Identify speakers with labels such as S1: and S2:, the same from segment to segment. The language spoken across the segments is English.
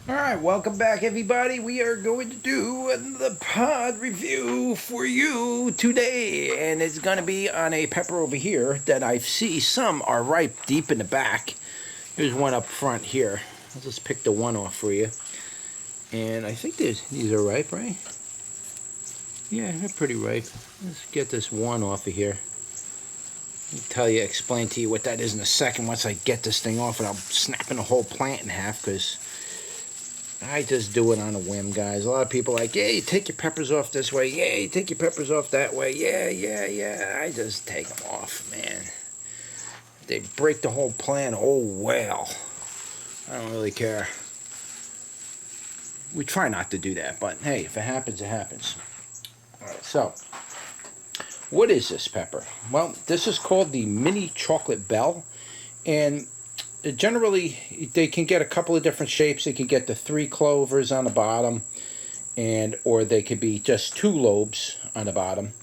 S1: Alright, welcome back everybody. We are going to do the pod review for you today. And it's going to be on a pepper over here that I see some are ripe deep in the back. Here's one up front here. I'll just pick the one off for you. And I think these are ripe, right? Yeah, they're pretty ripe. Let's get this one off of here. I'll explain to you what that is in a second once I get this thing off, and I'm snapping the whole plant in half because I just do it on a whim, guys. A lot of people are like, yeah, you take your peppers off this way. Yeah, you take your peppers off that way. Yeah. I just take them off, man. They break the whole plant. Oh, well. I don't really care. We try not to do that, but hey, if it happens, it happens. All right, so what is this pepper? Well, this is called the mini chocolate bell, and generally they can get a couple of different shapes. They can get the 3 clovers on the bottom, or they could be just 2 lobes on the bottom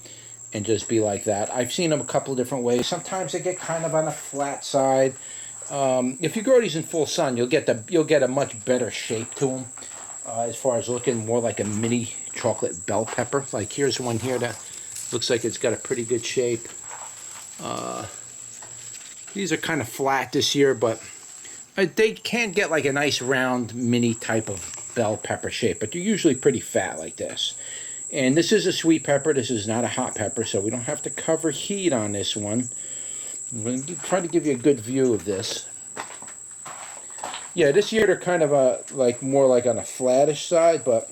S1: and just be like that. I've seen them a couple of different ways. Sometimes they get kind of on a flat side. If you grow these in full sun, you'll get a much better shape to them, as far as looking more like a mini chocolate bell pepper. Like here's one here that looks like it's got a pretty good shape. These are kind of flat this year, but they can get like a nice round mini type of bell pepper shape, but they're usually pretty fat like this. And this is a sweet pepper. This is not a hot pepper, so we don't have to cover heat on this one. I'm going to try to give you a good view of this. Yeah, this year they're kind of more like on a flattish side, but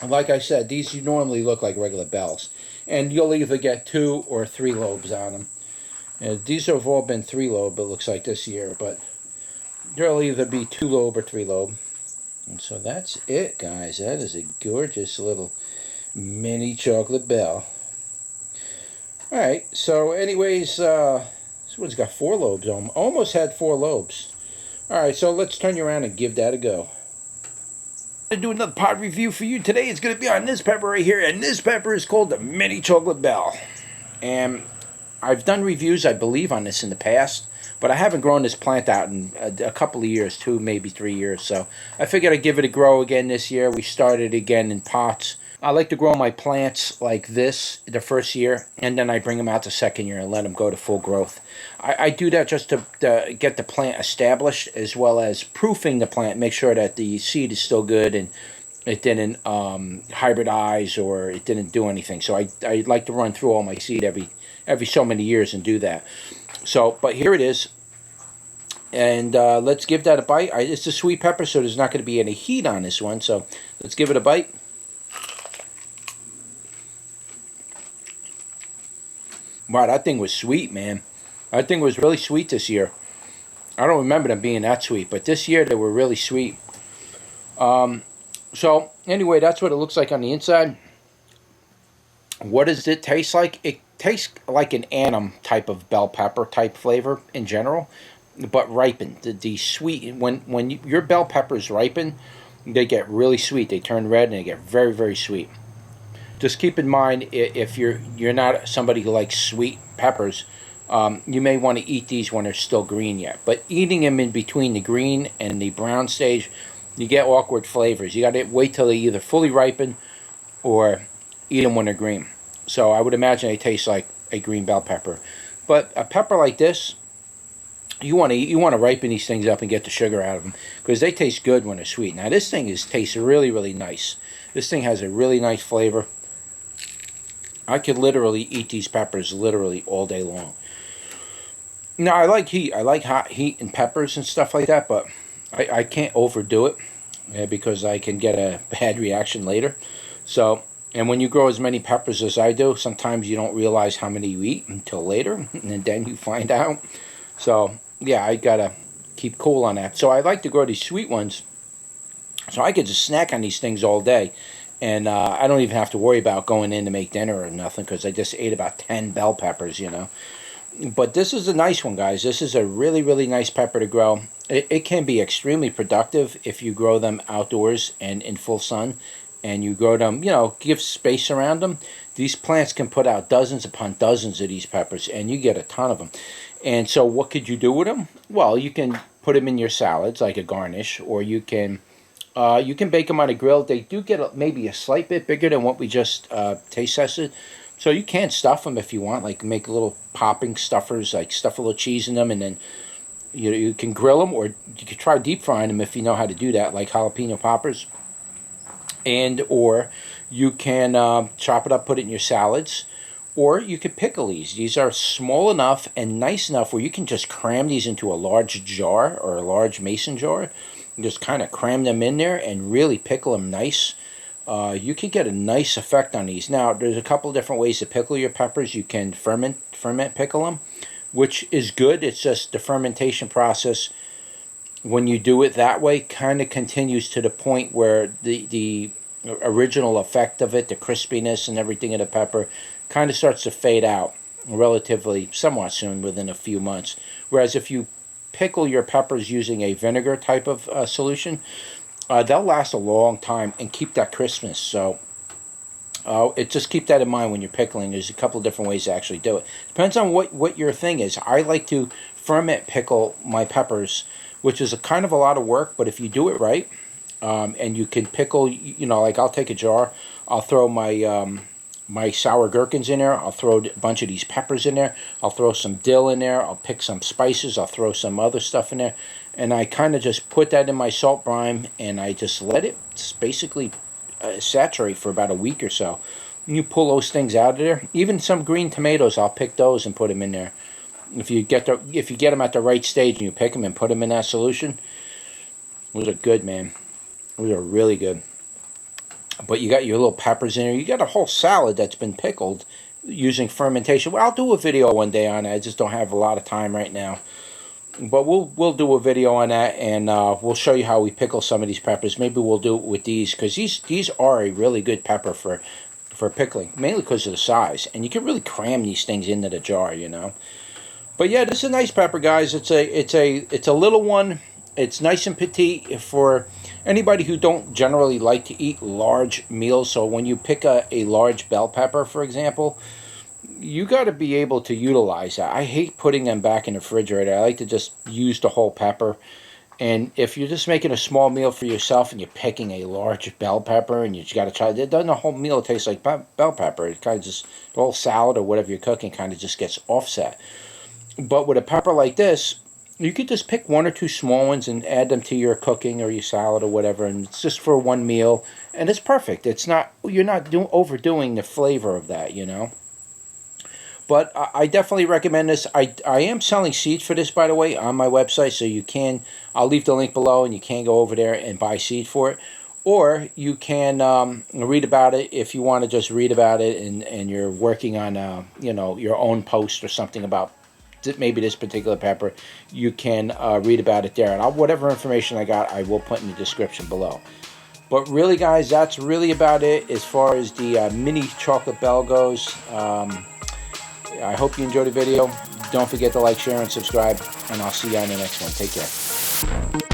S1: like I said, these normally look like regular bells. And you'll either get 2 or 3 lobes on them. And these have all been 3 lobe, it looks like this year, but there'll either be 2 lobe or 3 lobe. And so that's it, guys. That is a gorgeous little mini chocolate bell. Alright, so anyways, this one's got 4 lobes. Almost had 4 lobes. Alright, so let's turn you around and give that a go. I'm going to do another pod review for you today. It's going to be on this pepper right here, and this pepper is called the mini chocolate bell. And I've done reviews, I believe, on this in the past, but I haven't grown this plant out in a couple of years, 2, maybe 3 years. So I figured I'd give it a grow again this year. We started again in pots. I like to grow my plants like this the first year, and then I bring them out the second year and let them go to full growth. I do that just to get the plant established, as well as proofing the plant, make sure that the seed is still good and it didn't hybridize or it didn't do anything. So I like to run through all my seed every so many years and do that. So, but here it is. And let's give that a bite. It's a sweet pepper, so there's not going to be any heat on this one. So let's give it a bite. Wow, that thing was sweet, man. That thing was really sweet this year. I don't remember them being that sweet, but this year they were really sweet. So anyway, that's what it looks like on the inside. What does it taste like? It tastes like an annum type of bell pepper type flavor in general, but ripened. The sweet, when your bell peppers ripen, they get really sweet. They turn red and they get very, very sweet. Just keep in mind, if you're not somebody who likes sweet peppers, you may want to eat these when they're still green yet. But eating them in between the green and the brown stage, you get awkward flavors. You got to wait till they either fully ripen or eat them when they're green. So I would imagine they taste like a green bell pepper. But a pepper like this, you want to ripen these things up and get the sugar out of them, because they taste good when they're sweet. Now this thing tastes really, really nice. This thing has a really nice flavor. I could literally eat these peppers literally all day long. Now I like heat. I like hot heat and peppers and stuff like that, but I can't overdo it because I can get a bad reaction later. So, and when you grow as many peppers as I do, sometimes you don't realize how many you eat until later, and then you find out. So yeah, I gotta keep cool on that. So I like to grow these sweet ones, so I could just snack on these things all day. And I don't even have to worry about going in to make dinner or nothing, because I just ate about 10 bell peppers, you know. But this is a nice one, guys. This is a really, really nice pepper to grow. It can be extremely productive if you grow them outdoors and in full sun. And you grow them, give space around them. These plants can put out dozens upon dozens of these peppers, and you get a ton of them. And so what could you do with them? Well, you can put them in your salads like a garnish, or you can You can bake them on a grill. They do get maybe a slight bit bigger than what we just taste tested. So you can stuff them if you want, like make little popping stuffers, like stuff a little cheese in them, and then you can grill them, or you could try deep frying them if you know how to do that, like jalapeno poppers. And or you can chop it up, put it in your salads, or you could pickle these. These are small enough and nice enough where you can just cram these into a large jar or a large mason jar. And just kind of cram them in there and really pickle them nice. You can get a nice effect on these. Now, there's a couple different ways to pickle your peppers. You can ferment pickle them, which is good. It's just the fermentation process, when you do it that way, kind of continues to the point where the original effect of it, the crispiness and everything of the pepper, kind of starts to fade out relatively somewhat soon, within a few months. Whereas if you pickle your peppers using a vinegar type of solution, they'll last a long time and keep that crispness. So just keep that in mind when you're pickling. There's a couple of different ways to actually do it. Depends on what your thing is. I like to ferment pickle my peppers, which is a kind of a lot of work, but if you do it right, and you can pickle, like I'll take a jar, I'll throw my my sour gherkins in there, I'll throw a bunch of these peppers in there, I'll throw some dill in there, I'll pick some spices, I'll throw some other stuff in there, and I kind of just put that in my salt brine, and I just let it basically saturate for about a week or so. And you pull those things out of there. Even some green tomatoes, I'll pick those and put them in there. If you get them at the right stage and you pick them and put them in that solution, those are good, man. Those are really good. But you got your little peppers in there. You got a whole salad that's been pickled using fermentation. Well, I'll do a video one day on it. I just don't have a lot of time right now. But we'll do a video on that, and we'll show you how we pickle some of these peppers. Maybe we'll do it with these, because these are a really good pepper for pickling, mainly because of the size. And you can really cram these things into the jar, But yeah, this is a nice pepper, guys. It's a little one. It's nice and petite for anybody who don't generally like to eat large meals. So when you pick a large bell pepper, for example, you got to be able to utilize that. I hate putting them back in the refrigerator. I like to just use the whole pepper. And if you're just making a small meal for yourself and you're picking a large bell pepper and you just got to try it, doesn't the whole meal taste like bell pepper? It kind of just, the whole salad or whatever you're cooking kind of just gets offset. But with a pepper like this, you could just pick one or two small ones and add them to your cooking or your salad or whatever, and it's just for one meal, and it's perfect. It's not, you're not overdoing the flavor of that, But I definitely recommend this. I am selling seeds for this, by the way, on my website, so you can, I'll leave the link below, and you can go over there and buy seed for it. Or you can read about it if you want to just read about it, and you're working on, your own post or something about maybe this particular pepper. You can read about it there. And whatever information I got, I will put in the description below. But really, guys, that's really about it as far as the mini chocolate bell goes. I hope you enjoyed the video. Don't forget to like, share, and subscribe. And I'll see you on the next one. Take care.